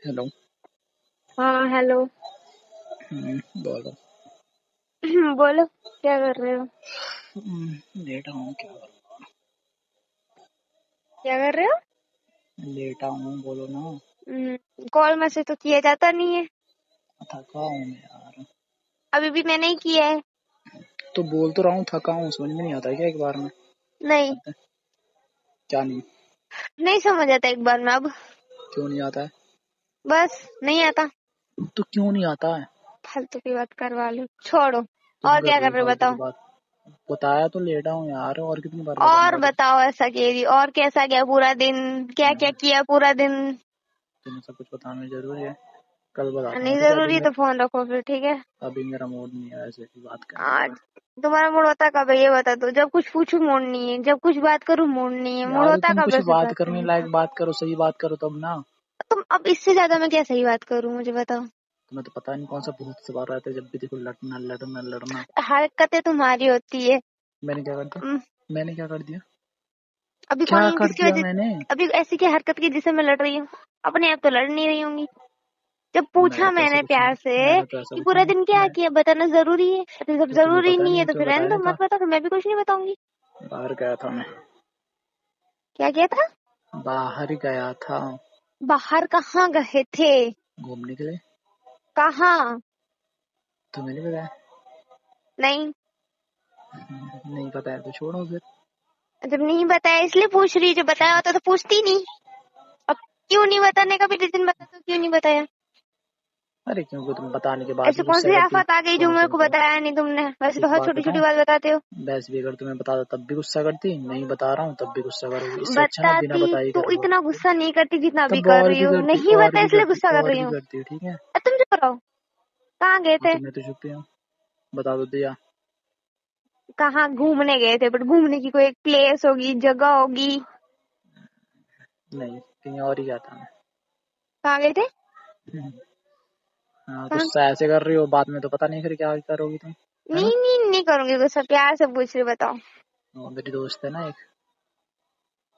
Hello. हाँ hello. बोलो। बोलो क्या कर रहे हो? लेटा हूँ, क्या करूँ? क्या कर रहे हो? लेटा हूँ, बोलो ना। कॉल मैसेज तो किया जाता नहीं है। थका हूँ मैं यार। अभी भी मैंने ही किया है। तो बोल तो रहा हूँ थका हूँ, समझ में नहीं आता है क्या एक बार में? नहीं क्या नहीं? नहीं समझ आता एक बार में अब। क्यों नहीं आता है? बस नहीं आता। तो क्यों नहीं आता है? फालतू की बात करवा लो, छोड़ो। तुम और कर क्या रही कर हो रहे हो फालतू की बताओ? बात। बताया तो लेटा हूँ यार, और कितनी बार और बताऊंगा तुम? बताओ ऐसा केरी, और कैसा गया पूरा दिन? क्या क्या किया पूरा दिन? तुम्हें सब कुछ बताना जरूरी है? कल बताता हूँ, नहीं ठीक है? जरूरी तो फोन रखो फिर, ठीक है? अभी मेरा मूड नहीं है ऐसे की बात करने का। आज तुम्हारा मूड होता कब है ये बता दो। जब कुछ पूछू मूड नहीं है, जब कुछ बात करूँ मूड नहीं है। मूड यार तो होता तुम कब कुछ है फिर बात बात करने करने लायक का? बात करो, सही बात करो तब ना। तुम अब इससे ज्यादा मैं क्या सही बात करूँ, मुझे बताओ। तुम्हें तो पता नहीं कौन सा भूत सवार रहता है, जब भी देखो लड़ना लड़ना लड़ना। हरकतें तुम्हारी होती है। मैंने क्या कर दिया? उम, मैंने क्या कर दिया? अभी क्या कौन कर किसकी दिया वजह? मैंने? अभी ऐसी क्या हरकत की जिससे मैं लड़ रही हूँ? अपने आप तो लड़ नहीं रही होंगी। जब मैंने पूछा तो ऐसा मैंने कुछ नहीं प्यार से मैंने तो ऐसा कि कुछ पूरा नहीं दिन क्या मैं किया बताना जरूरी है? अरे जब तो तुम्हें जरूरी पता नहीं नहीं है है, तो तुम्हें फिर रहने बताया दो, नहीं था? मत बताओ, फिर मैं भी कुछ नहीं बताऊंगी। बाहर गया था मैं। क्या किया था? बाहर ही गया था। बाहर कहाँ गए थे? घूमने के लिए। कहाँ? तुम्हें नहीं बताया? नहीं। नहीं बताया तो छोड़ो फिर। जब नहीं बताया इसलिए पूछ रही, जो बताया होता तो पूछती नहीं। अब क्यों नहीं बताने का भी रीजन बता दो, क्यों नहीं बताया? अरे क्योंकि तुम बताने के बाद ऐसे भी कौन गुस्सा सी करती। आफत आ गई जो सुनो मेरे सुनो को सुनो, बताया नहीं तुमने? वैसे तो एक हर बात छोटी छोटी बताऊं? बात बताते हो। वैसे भी अगर तुम्हें बता दो तब भी गुस्सा करती, नहीं बता रहा हूँ तब भी गुस्सा करोगी, इससे अच्छा ना बिना बताती बताए ही तो कर लो। इतना गुस्सा नहीं करती जितना अभी तब कर और रही भी हूँ। करती, नहीं और बता भी इसलिए करती, गुस्सा कर और रही भी हूँ। करती, ठीक है? तुम चुप रहो। कहाँ गए हाँ थे? तो मैं तो चुप ही हूँ। बता दो दिया। कहाँ घूमने गए थे? बट घूमने की कोई एक प्लेस होगी, जगह होगी। नहीं, कहीं और ही जाता कहाँ गए थे? मैं। हाँ, कहाँ? गुस्सा ऐसे कर रही हो, बाद में तो पता नहीं फिर क्या करोगी तुम, है ना? नहीं नहीं नहीं करूंगी गुस्सा, प्यार से पूछ रही, बताओ। मेरी दोस्त है ना एक।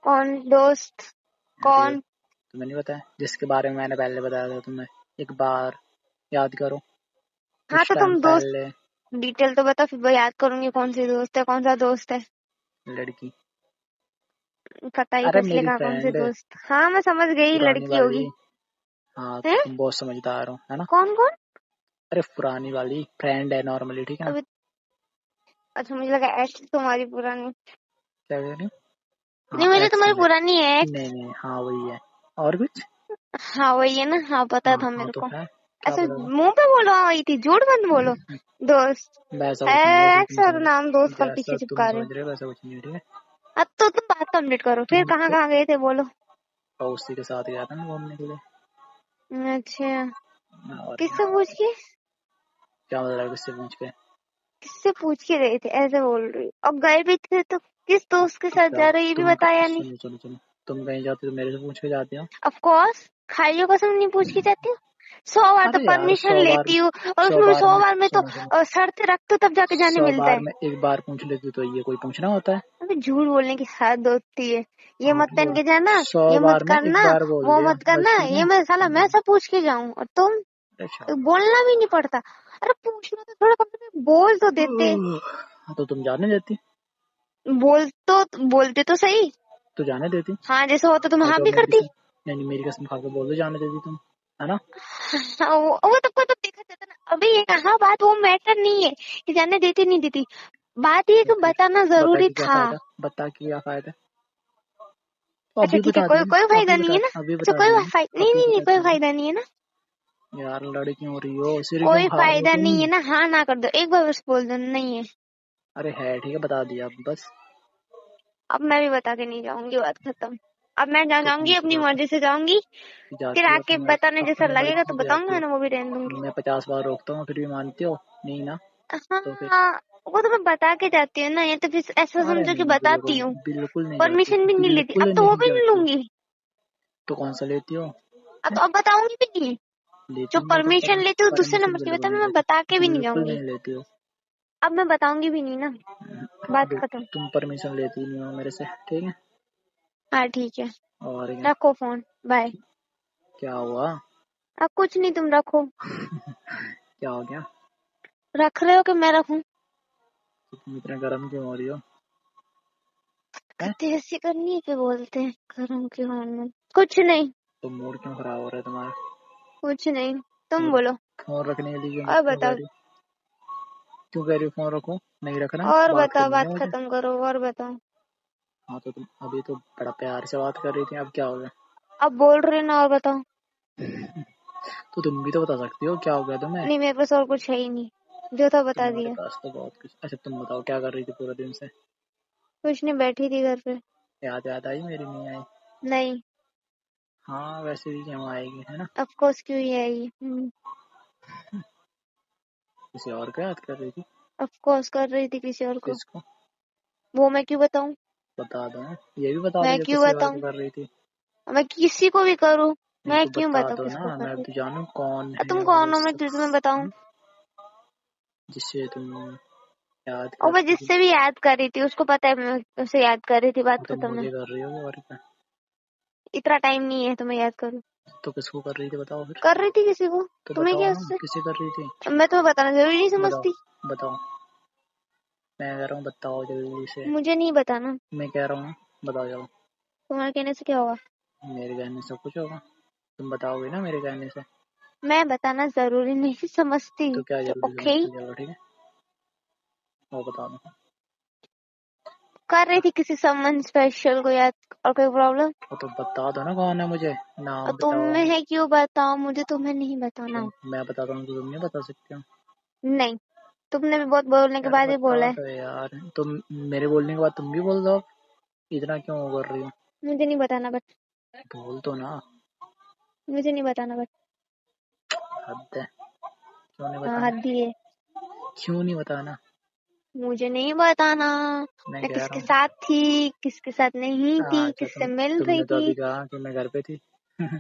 कौन दोस्त? अरे कौन? तुम्हें नहीं बताया, जिसके बारे में मैंने पहले बताया था तुम्हें? एक बार याद करो, हाँ कुछ तो टाइम तुम दोस्त पहले। डिटेल तो बताओ, फिर मैं याद करूंगी कौन सी दोस्त है, कौन सा दोस्त है। लड़की। पता ही था अरे इसलिए मेरी कहा कौन सी फ्रेंड, दोस्त। हाँ मैं समझ गई, पुरानी लड़की वाली। होगी। हाँ है? तुम बहुत समझदार हो, है ना? कौन कौन? अरे पुरानी वाली फ्रेंड है नॉर्मली, ठीक है ना? अभी अच्छा, मुझे लगा एक्स तुम्हारी पुरानी। क्या कह रही हो? हाँ नहीं मुझे एक्स तुम्हारी है पुरानी है मेरी। एक्स। नहीं नहीं, हाँ वही है। और कुछ? हाँ वही है ना, हाँ पता हाँ था हाँ मेरे तो को। है। क्या ऐसे पता था? मुंह पे बोलो हाँ वही थी, झूठ मत बोलो। दोस्त वैसा है कुछ नहीं है, जैसा एक्स तुम और समझ नाम दोस्त का जैसा पीछे तुम चिपका रहे समझ हो। रहे हो वैसा कुछ नहीं है, ठीक है? अब तो तुम बात कंप्लीट करो, फिर तुम कहाँ तो कहाँ गए थे बोलो। उसी के साथ गया था ना घूमने के लिए। अच्छा, और क्या? किससे पूछ के? क्या मतलब किससे पूछ के? किससे पूछ के गए थे ऐसे बोल रही हो? अब गए भी थे तो किस दोस्त के साथ क्या जा रहे हो ये भी बताया नहीं। सुनो सुनो सुनो, तुम कहीं जाते हो तो मेरे से पूछ के जाते हो? ऑफ कोर्स, खाइयो कसम नहीं पूछ के जाती हूँ। 100 बार तो अरे यार परमिशन 100 बार, लेती हूँ, और सौ उसमें भी बार सौ में बार में तो सुनो सुनो, शर्त रख दो तब जाके जाने सौ मिलता बार है। में एक बार पूछ लेती तो ये कोई पूछना होता है? अबे झूठ बोलने की हद होती है। ये हाँ मत तो पहन बोलो। के जाना, सौ ये मत बार में एक करना, बार बोल वो दिया मत बस, करना, ठीक है? ये मैं साला मैं सब पूछ के जाऊं और तुम अरे शाबाश। बोलना भी नहीं पड़ता। अरे पूछना तो थोड़ा कम से कम बोल तो देते। हाँ, तो तुम जाने देती? बोल तो बोलते तो सही। तो जाने देती। हाँ जैसे होता तो मैं और हाँ तो भी मेरी करती। कसम, नहीं मेरी कसम खा के बोल दो जाने देती तुम, है ना? हाँ, वो तब तो देखा जाता ना। अभी ये कहाँ बात, वो मैटर नहीं है कि जाने देती नहीं देती। बात ये तो कि फिर बताना बता जरूरी के क्या था। फायदा, बता के क्या फायदा? तो अच्छा अभी ठीक है, बता कोई दिया। कोई अभी फायदा नहीं बता, है ना? अभी अच्छा बता कोई दिया ना। फायदा नहीं अभी नहीं नहीं, बता कोई दिया फायदा नहीं है ना? ना। यार लड़की हो रही हो, सिर क्यों कोई खा रहे हो फायदा तुम? नहीं है ना, हाँ ना कर दो एक बार, बस बोल दो नहीं है। अरे है, ठीक है बता दिया अब बस। अब मैं भी बता के नहीं जाऊंगी, बात खत्म। अब मैं जहाँ तो कौन जाऊंगी सी अपनी बात है? मर्जी से जाऊंगी। फिर जाती हो आके अपनी बताने जैसा अपनी लगेगा मर्जी तो से जाती बताऊंगा हो? ना, वो भी रहने दूंगी। मैं 50 बार रोकता हूँ फिर भी मानती हो? नहीं ना? तो फिर? हाँ वो तो मैं बता के जाती हूँ ना, या तो फिर ऐसा अरे समझो कि नहीं, बताती बिल्कुल हूँ। बिल्कुल नहीं जाती, परमिशन भी नहीं लेती, अब बिल्कुल तो वो नहीं भी नहीं जाती। लूंगी। तो कौन सा लेती हो? अब तो अब बताऊंगी भी नहीं। जो लेती नहीं हो तो परमिशन लेती हूँ दूसरे परमिशन नंबर की बिल्कुल बता, नहीं मैं लेती, बता के भी नहीं बिल्कुल जाऊंगी। नहीं लेती हो। अब मैं बताऊंगी भी नहीं ना, बात खत्म। तुम परमिशन लेती नहीं हो मेरे से, ठीक है? हाँ ठीक है, और क्या? रखो फोन, बाय। क्या हुआ? अब कुछ नहीं, तुम रखो। क्या हो गया? रख रहे हो कि मैं रखूं? तो तुम इतने गर्म क्यों हो रही हो? हैं? कहते ऐसी करनी है कि बोलते हैं गरम क्यों होना? कुछ नहीं, तो मूड क्यों खराब हो रहा है तुम्हारा? कुछ नहीं, तुम तो बोलो। फोन रखने के लिए और क्यों कह बताओ, रही हो? क्यों कह रही हो फोन रखो? नहीं रखना, और बात बताओ, करनी है बात मुझे। खत्म करो, और बताओ। हाँ तो तुम अभी तो बड़ा प्यार से बात कर रही थी, अब क्या हो गया? अब बोल रहे ना, और बताओ। तो तुम भी तो बता सकती हो क्या हो गया तुम्हें। नहीं, मेरे पास और कुछ है ही नहीं, जो था बता तुम्हारे दिया। पास तो बहुत कुछ। अच्छा तुम बताओ क्या कर रही थी पूरे दिन से? कुछ नहीं, बैठी थी घर पे। याद आई मेरी? नहीं आई? नहीं, हाँ वैसे भी क्यों आएगी, है ना। ऑफ कोर्स क्यों ही आई। किसी और को याद कर रही थी? ऑफ कोर्स कर रही थी किसी और को। किसको? वो मैं क्यों बताऊं? बता दो ना, ये भी बता दो मैं जो क्यों किसी और को बताऊं? कर रही थी। मैं किसी को भी करूं, नहीं मैं तो क्यों बता बताऊं दो ना, किसको कर मैं रही तो थी? जानू कौन है तुम वो कौन हो, मैं शख्स। तुम्हें बताऊं? जिससे तुम याद और कर मैं रही थी। जिससे भी याद कर रही थी उसको पता है मैं उसे याद कर रही थी, बात तो खत्म है। मुझे कर रही होगी और क्या। इतना टाइम नहीं है तुम्हें याद करूं। तो किसको कर रही थी बताओ फिर। कर रही थी किसी को। तो तुम्हें बताओ क्या ना उससे? किसे कर रही थी। मैं तुम्हें बताना जरूरी नहीं बताओ समझती। बताओ। मैं कह रहा हूँ बताओ जल्दी से। मुझे नहीं बताना। मैं कह रहा हूँ बताओ जल्दी। तुम्हारे कहने से क्या होगा? मेरे कहने से कुछ होगा? तुम बताओगे ना मेरे कहने से। मैं बताना जरूरी नहीं समझती। तो क्या तो जल्दी ओके। समझते चलो ठीक है। और बता दो। कर रही थी किसी समवन स्पेशल को याद। और कोई प्रॉब्लम? वो तो बता दो ना कौन है, मुझे और नाम बताओ। तुम्हें है क्यों बताओ, मुझे तुम्हें नहीं तो बताना। मैं बताता हूँ तो तुम नहीं बता सकते हो। नहीं, तुमने भी बहुत बोलने के यार बाद ही बता बोला है। दो यार, तुम मेरे बोलने के बाद तुम भी बोल दो। इतना क्यों वो कर रही हो? मुझे नहीं बताना बट। बोल तो ना। मुझे नहीं बताना बट। हद है। क्यों नहीं हाँ, बताना? हद ही है। क्यों नहीं बताना? मुझे नहीं बताना। मैं मैं कह रहा किसके हूँ। साथ थी, किसके साथ नहीं थी, अच्छा किससे मिल रही तुमने तो थी। अभी कहा कि मैं घर पे थी। हाँ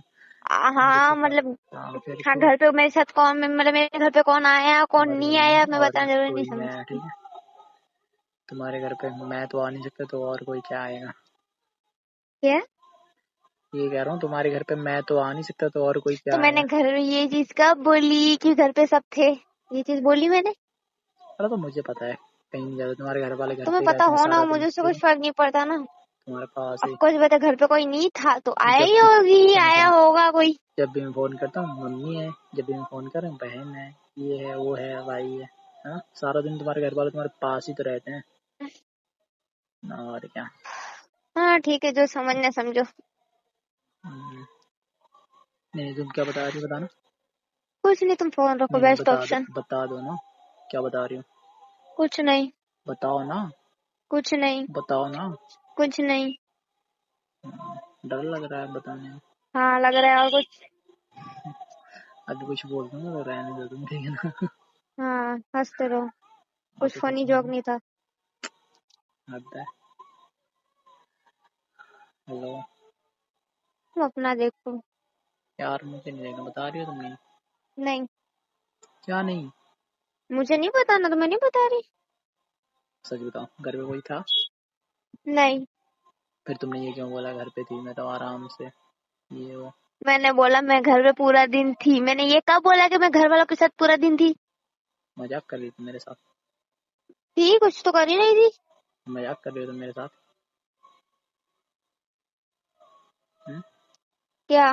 किसी का। मतलब। हाँ फिर हाँ, क्यों? घर पे मेरे साथ कौन, मतलब मेरे घर पे कौन आया कौन तुम्हारे नहीं घर आया, में मैं और बताना जरूरी नहीं कोई मैं है, समझती। ठीक है। तुम्हारे घर पे मैं तो आ नहीं सकता तो और कोई क्या आएगा? क्या? ये कह रहा हूँ तुम्हारे घर पे मैं तो आ नहीं सकता तो और कोई तो क्या मैंने आएगा? घर में ये चीज कब बोली कि घर पे सब थे? ये चीज बोली मैंने? अरे तो मुझे पता है। कहीं नहीं जाता, तुम्हारे घर वाले घर पे तुम्हें ही पता रहते हैं हो ना सारा हो, दिन, मुझे उससे ठीक कुछ है। फर्क नहीं पड़ता ना। तुम्हारे पास ऑफ ही। कोर्स बता, घर पे कोई नहीं था तो आया जब ही होगी, सुनो आया सुनो, होगा कोई। जब भी मैं फोन करता हूँ मम्मी है, जब भी मैं फोन कर रहा हूँ बहन है, ये है वो है भाई है। हाँ सारा दिन तुम्हारे घर वाले तुम्हारे पास ही तो रहते हैं। और क्या। हाँ ठीक है, जो समझना समझो। हम्म, नहीं तुम क्या बता रही हो बताना। कुछ नहीं, तुम फोन रखो, नहीं नहीं बेस्ट ऑप्शन। बता दो ना। क्या बता रही हो? कुछ नहीं। बताओ ना। कुछ नहीं। बताओ ना। कुछ नहीं। डर लग रहा है बताने में। हाँ लग रहा है, और कुछ? अभी कुछ बोल दूंगा तो रहने दो तुम, ठीक है ना। हाँ, हंसते रहो। और कुछ तो कुछ फनी जोक नहीं। नहीं था। हद है। हेलो। तुम अपना देखो। यार मुझे नहीं देखना, बता रही हो तुम नहीं? नहीं, क्या नहीं? मुझे नहीं बताना तो मैं नहीं बता रही। सच बताओ घर पे कोई था? नहीं, फिर तुमने ये क्यों बोला घर पे थी मैं तो आराम से, ये वो। मैंने बोला मैं घर पे पूरा दिन थी, मैंने ये कब बोला कि मैं घर वालों के साथ पूरा दिन थी? मजाक कर रही थी मेरे साथ? थी, कुछ तो कर ही नहीं थी। मजाक कर रही हो तुम मेरे साथ? हम्म? क्या?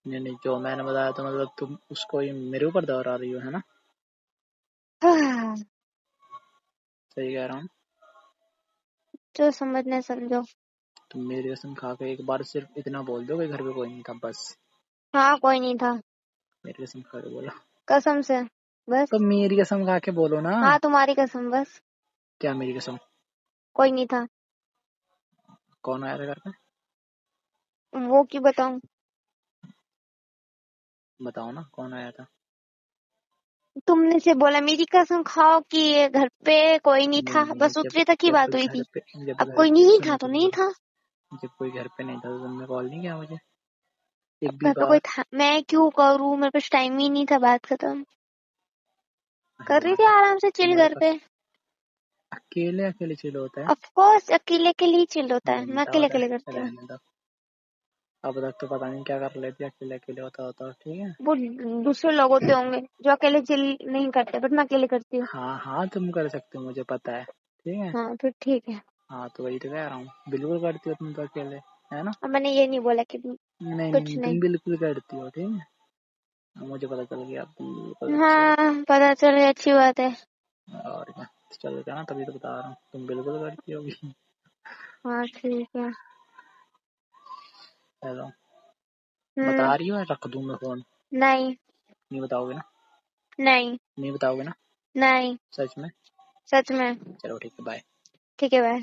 नहीं नहीं, जो मैंने बताया तो मतलब तुम उसको ही मेरे ऊपर दोहरा रही हो, है ना। सही कह रहा हूँ। जो समझना समझो। तुम मेरी कसम खा के एक बार सिर्फ इतना बोल दो कि घर पे कोई नहीं था बस। हाँ, कोई नहीं था। मेरी कसम खा के बोला। कसम से। बस। तो मेरी कसम खा के बोलो ना। हाँ, तुम्हारी कसम बस। क्या मेरी कसम? कोई नहीं था। कौन आया था घर पे? वो क्यों बताऊं? बताओ ना कौन आया था। तुमने से बोला मेरी कसम खाओ कि ये घर पे कोई नहीं नहीं था, नहीं, बस जब उतने तक ही जब बात हुई घर थी। पे जब अब घर कोई नहीं सुनो था तो सुनो नहीं सुनो, था। जब कोई घर पे नहीं था तो तुमने कॉल नहीं किया मुझे अब एक भी घर पे कोई बार? था, मैं क्यों करूँ, मेरे पास टाइम ही नहीं था, बात खत्म। अरे कर रही थी यार आराम से चिल तुम्हारे घर पास पे। अकेले अकेले चिल होता है। ऑफ कोर्स अकेले के लिए चिल होता है, नहीं मैं बताओ अकेले अकेले करती हूँ। रहने दो। अब तक तो पता नहीं क्या कर लेती, अकेले अकेले होता ठीक है। वो दूसरे लोग होते होंगे जो अकेले चिल नहीं करते, बट मैं अकेले करती हूँ। हाँ हाँ तुम कर सकते हो, मुझे पता है, ठीक है। हाँ फिर ठीक है। हाँ तो वही तो कह रहा हूँ, बिल्कुल करती हो तुम तो अकेले, है ना। अब मैंने ये नहीं बोला कि नहीं कुछ नहीं नहीं। तुम बिल्कुल करती हो, ठीक है। मुझे पता चल गया बिल्कुल अच्छे से। हाँ पता चले, अच्छी बात है। और क्या, चल गया ना, तभी तो बता रहा हूँ तुम बिल्कुल करती होगी। हाँ ठीक है। हेलो, बता हम्म। रही हो या रख दूँ मैं फोन। नहीं। नहीं बताओगे ना। नहीं। नहीं बताओगे ना। नहीं। सच में। सच में। चलो ठीक है, बाय। ठीक है, बाय।